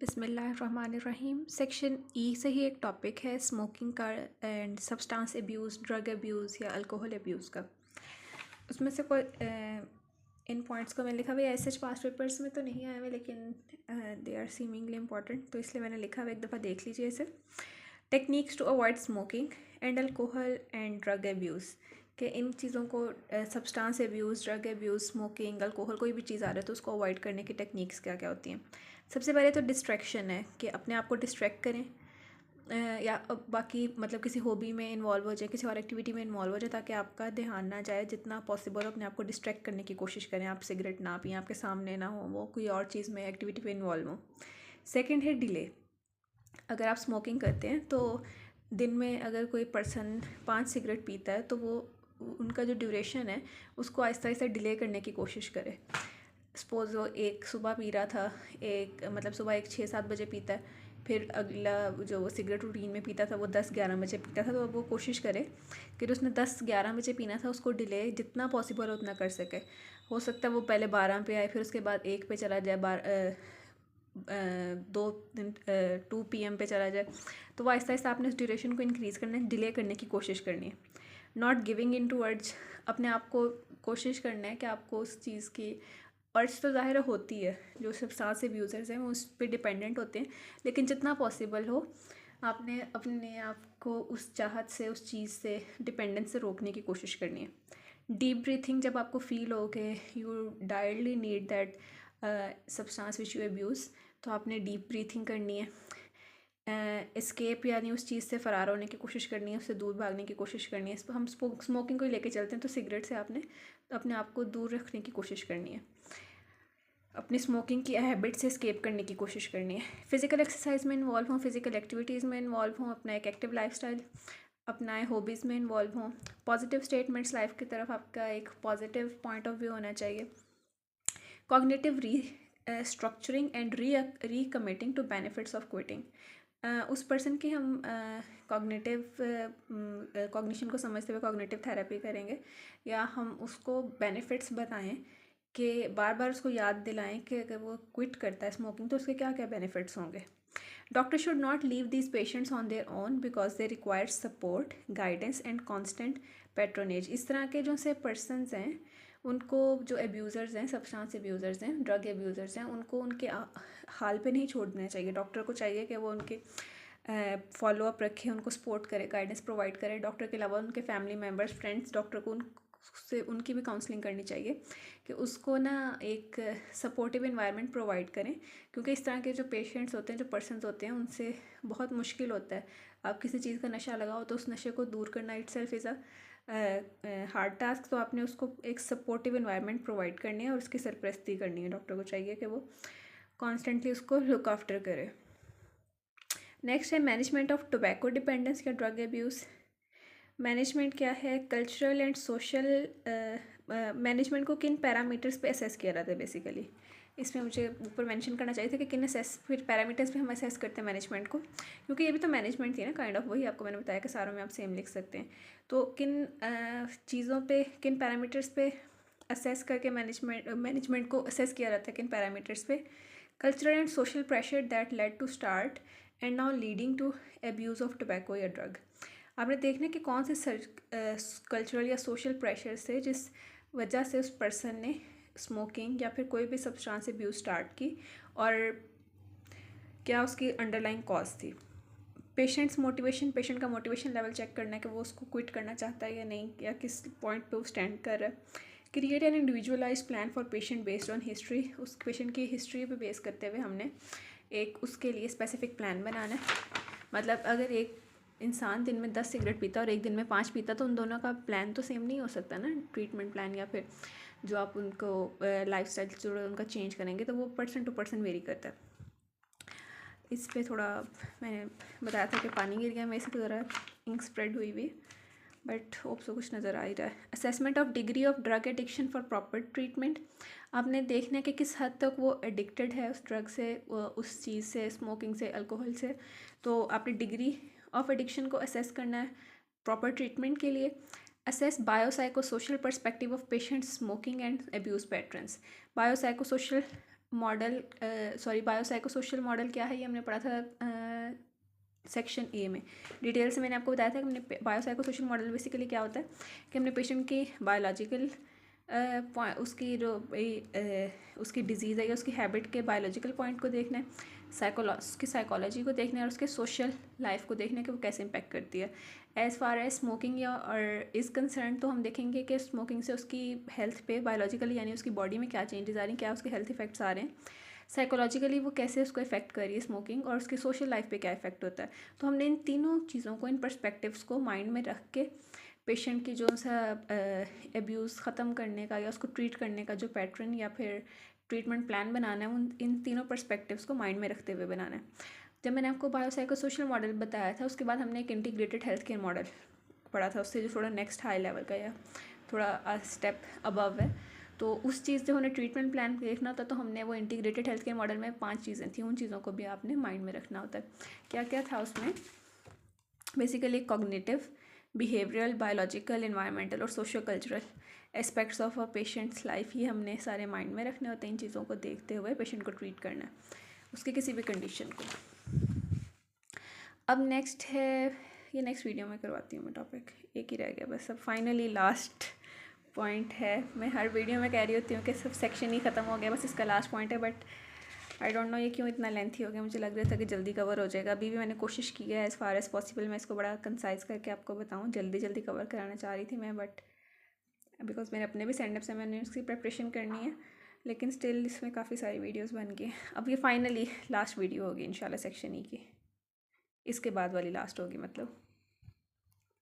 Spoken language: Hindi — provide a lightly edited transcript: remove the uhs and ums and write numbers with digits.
बिस्मिल्लाहिर्रहमानिर्रहीम। सेक्शन ई से ही एक टॉपिक है स्मोकिंग का and substance abuse, drug abuse या अल्कोहल अब्यूज़ का। उसमें से कोई इन पॉइंट्स को मैंने लिखा हुआ है। एस एच पास पेपर्स में तो नहीं आए हुए, लेकिन दे आर सीमिंगली इम्पॉर्टेंट, तो इसलिए मैंने लिखा हुआ है, एक दफ़ा देख लीजिए इसे। Techniques to avoid smoking and alcohol and drug abuse, कि इन चीज़ों को substance abuse, drug abuse, smoking, alcohol, कोई भी चीज़ आ रहा है तो उसको अवॉइड करने की टेक्निक्स क्या क्या होती हैं। सबसे पहले तो डिस्ट्रैक्शन है कि अपने आप को डिस्ट्रैक्ट करें, या बाकी मतलब किसी हॉबी में इन्वॉल्व हो जाए, किसी और एक्टिविटी में इन्वॉल्व हो जाए, ताकि आपका ध्यान ना जाए। जितना पॉसिबल हो अपने आप को डिस्ट्रैक्ट करने की कोशिश करें। आप सिगरेट ना पिएं, आपके सामने ना हो, वो कोई और चीज़ में, एक्टिविटी में इन्वॉल्व हो। सेकेंड है डिले। अगर आप स्मोकिंग करते हैं तो दिन में अगर कोई पर्सन 5 सिगरेट पीता है तो वो उनका जो ड्यूरेशन है उसको आहिस्ता आहिस्ता डिले करने की कोशिश करे। सपोज़ वो एक सुबह पी रहा था, एक मतलब सुबह एक 6-7 बजे पीता है, फिर अगला जो वो सिगरेट रूटीन में पीता था वो 10-11 बजे पीता था, तो अब वो कोशिश करे कि जो उसने 10-11 बजे पीना था उसको डिले जितना पॉसिबल हो उतना कर सके। हो सकता है वो पहले 12 पे आए, फिर उसके बाद 1 पे चला जाए, 2 PM पे चला जाए। तो वो आहिस्ता आहिस्ता आपने उस ड्यूरेशन को इंक्रीज़ करना है, डिले करने की कोशिश करनी है। नॉट गिविंग इन टू अर्ज, अपने आप को कोशिश करना है कि आपको उस चीज़ की अर्ज तो ज़ाहिर होती है, जो सब्सटेंस अब्यूज़र्स हैं वो उस पर डिपेंडेंट होते हैं, लेकिन जितना पॉसिबल हो आपने अपने आप को उस चाहत से, उस चीज़ से, डिपेंडेंस से रोकने की कोशिश करनी है। डीप ब्रीथिंग, जब आपको फील हो कि you direly need that substance which you abuse, तो आपने डीप ब्रीथिंग करनी है। एस्केप यानी उस चीज़ से फ़रार होने की कोशिश करनी है, उससे दूर भागने की कोशिश करनी है। हम स्मोकिंग को ही लेके चलते हैं तो सिगरेट से आपने अपने आप को दूर रखने की कोशिश करनी है, अपनी स्मोकिंग की हैबिट से एस्केप करने की कोशिश करनी है। फ़िज़िकल एक्सरसाइज में इन्वॉल्व हों, फ़िज़िकल एक्टिविटीज़ में इन्वॉल्व हों, अपना एक एक्टिव लाइफस्टाइल अपनाएं, हॉबीज़ में इन्वॉल्व हों। पॉजिटिव स्टेटमेंट्स, लाइफ की तरफ आपका एक पॉजिटिव पॉइंट ऑफ व्यू होना चाहिए। Cognitive structuring and recommitting to benefits of quitting. उस पर्सन की हम कॉग्निशन को समझते हुए कॉग्निटिव थेरेपी करेंगे, या हम उसको बेनिफिट्स बताएं कि बार बार उसको याद दिलाएं कि अगर वो क्विट करता है स्मोकिंग तो उसके क्या क्या बेनिफिट्स होंगे। Doctor should not leave these patients on their own because they require support, guidance and constant patronage. इस तरह के जो से पर्सनस हैं उनको, जो एब्यूज़र्स हैं, सब्सटेंस एब्यूज़र्स हैं, ड्रग एब्यूज़र्स हैं, उनको उनके हाल पे नहीं छोड़ देना चाहिए। डॉक्टर को चाहिए कि वो उनके फॉलो अप रखे, उनको सपोर्ट करे, गाइडेंस प्रोवाइड करे। डॉक्टर के अलावा उनके फैमिली मेम्बर्स, फ्रेंड्स, डॉक्टर को से उनकी भी काउंसलिंग करनी चाहिए कि उसको ना एक सपोर्टिव इन्वायरमेंट प्रोवाइड करें, क्योंकि इस तरह के जो पेशेंट्स होते हैं, जो पर्सनस होते हैं, उनसे बहुत मुश्किल होता है। आप किसी चीज़ का नशा लगाओ तो उस नशे को दूर करना इटसेल्फ इज़ हार्ड टास्क, तो आपने उसको एक सपोर्टिव इन्वायरमेंट प्रोवाइड करनी है और उसकी सरपरस्ती करनी है। डॉक्टर को चाहिए कि वो कॉन्स्टेंटली उसको लुक आफ्टर करे। नेक्स्ट है मैनेजमेंट ऑफ टोबैको डिपेंडेंस या ड्रग अब्यूज़। मैनेजमेंट क्या है? कल्चरल एंड सोशल मैनेजमेंट को किन पैरामीटर्स पे असेस किया जाता है बेसिकली। इसमें मुझे ऊपर मेंशन करना चाहिए था कि किन फिर पैरामीटर्स पे हम असेस करते हैं मैनेजमेंट को, क्योंकि ये भी तो मैनेजमेंट थी ना, काइंड ऑफ। वही आपको मैंने बताया कि सारों में आप सेम लिख सकते हैं। तो किन चीज़ों पे, किन पैरामीटर्स पे असेस करके मैनेजमेंट को असेस किया जाता है, किन पैरामीटर्स पे? Cultural and social pressure that led to start and now leading to abuse of tobacco या ड्रग। आपने देखना कि कौन से कल्चरल या सोशल प्रेशर से, जिस वजह से उस पर्सन ने स्मोकिंग या फिर कोई भी सब्सटेंस अब्यूज़ स्टार्ट की, और क्या उसकी अंडरलाइंग कॉज थी। पेशेंट्स मोटिवेशन, पेशेंट का मोटिवेशन लेवल चेक करना है कि वो उसको क्विट करना चाहता है या नहीं, या किस पॉइंट पे वो स्टैंड कर रहा है। Create an individualise plan for patient based on history. उस पेशेंट की हिस्ट्री पे बेस करते हुए हमने एक उसके लिए स्पेसिफिक प्लान बनाना है। मतलब अगर एक इंसान दिन में 10 सिगरेट पीता और एक दिन में 5 पीता, तो उन दोनों का प्लान तो सेम नहीं हो सकता ना, ट्रीटमेंट प्लान या फिर जो आप उनको लाइफस्टाइल जो उनका चेंज करेंगे, तो वो पर्सन टू पर्सन वेरी करता है। इस पे थोड़ा मैंने बताया था कि पानी गिर गया मेरे से, तो ज़रा इंक स्प्रेड हुई हुई, बट होप सो कुछ नज़र आ ही रहा है। Assessment of degree of drug addiction for proper treatment. आपने देखना है कि किस हद तक वो एडिक्टेड है उस ड्रग से, उस चीज़ से, स्मोकिंग से, अल्कोहल से। तो आपने डिग्री ऑफ एडिक्शन को असेस करना है प्रॉपर ट्रीटमेंट के लिए। Assess biopsycho social perspective of patients smoking and abuse patterns. Biopsycho social model biopsychosocial model क्या है, ये हमने पढ़ा था सेक्शन ए में। डिटेल से मैंने आपको बताया था कि हमने बायोसाइकोसोशल मॉडल बेसिकली क्या होता है कि हमने पेशेंट की बायोलॉजिकल उसकी जो उसकी डिजीज़ है या उसकी हैबिट के बायोलॉजिकल पॉइंट को देखना है, उसकी साइकोलॉजी को देखना है और उसके सोशल लाइफ को देखना है कि वो कैसे इम्पेक्ट करती है। एज़ फार एज स्मोकिंग या और इज़ कंसर्न, तो हम देखेंगे कि स्मोकिंग से उसकी हेल्थ पे बायोलॉजिकली यानी उसकी बॉडी में क्या चेंजेस आ रही हैं, क्या उसके हेल्थ इफेक्ट्स आ रहे हैं, साइकोलॉजिकली वो कैसे उसको इफेक्ट कर रही है स्मोकिंग, और उसकी सोशल लाइफ पे क्या इफेक्ट होता है। तो हमने इन तीनों चीज़ों को, इन पर्सपेक्टिव्स को माइंड में रख के पेशेंट की जो सा एब्यूज़ ख़त्म करने का या उसको ट्रीट करने का जो पैटर्न या फिर ट्रीटमेंट प्लान बनाना है, उन इन तीनों पर्सपेक्टिव्स को माइंड में रखते हुए बनाना है। जब मैंने आपको बायोसाइकोसोशल मॉडल बताया था, उसके बाद हमने एक इंटीग्रेटेड हेल्थ केयर मॉडल पढ़ा था, उससे जो थोड़ा नेक्स्ट हाई लेवल का या थोड़ा स्टेप अबव है। तो उस चीज़ जो उन्हें ट्रीटमेंट प्लान देखना होता, तो हमने वो इंटीग्रेटेड हेल्थ केयर मॉडल में 5 चीज़ें थी, उन चीज़ों को भी आपने माइंड में रखना होता है। क्या क्या था उसमें? Basically cognitive, behavioural, biological, environmental और socio cultural aspects of a patient's life, ये हमने सारे माइंड में रखने होते हैं। इन चीज़ों को देखते हुए पेशेंट को ट्रीट करना है, उसके किसी भी कंडीशन को। अब नेक्स्ट है, ये नेक्स्ट वीडियो में करवाती हूँ मैं, टॉपिक एक ही रह गया बस। अब फाइनली लास्ट पॉइंट है, मैं हर वीडियो में कह रही होती हूँ कि सब सेक्शन ही ख़त्म हो गया, बस इसका लास्ट पॉइंट है, बट आई डोंट नो ये क्यों इतना लेंथी हो गया। मुझे लग रहा था कि जल्दी कवर हो जाएगा। अभी भी मैंने कोशिश की है एज़ फार एज़ पॉसिबल मैं इसको बड़ा कंसाइज करके आपको बताऊँ, जल्दी जल्दी कवर कराना चाह रही थी मैं, बट बिकॉज मेरे अपने भी सेंड अप से मैंने उसकी प्रिपरेशन करनी है, लेकिन स्टिल इसमें काफ़ी सारी वीडियोज़ बन गई। अब ये फाइनली लास्ट वीडियो होगी इंशाल्लाह सेक्शन ई की, इसके बाद वाली लास्ट होगी मतलब।